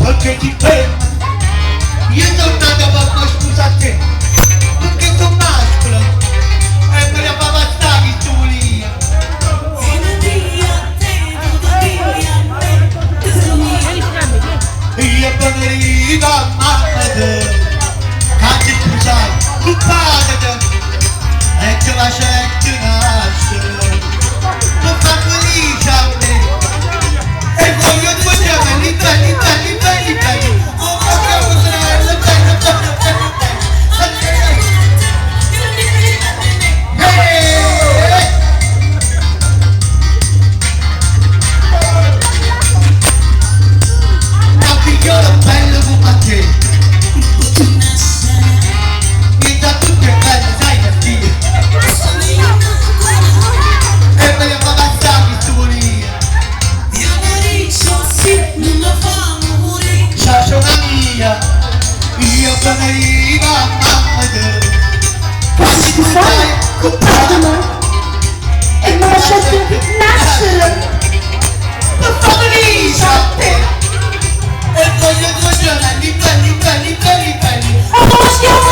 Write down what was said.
perché ti ferma. Io sono nato papà, scusate, perché sono maschio e me la fa bastare che tu volia. Io preferito amare, cazzo tu sai, culpate e che la gente nasce, non fa felice a me e voglio due giorni belli, belli, belli, belli. E mi lasciate nascere. Non fa felice a te e voglio due giorni belli, belli, belli, belli.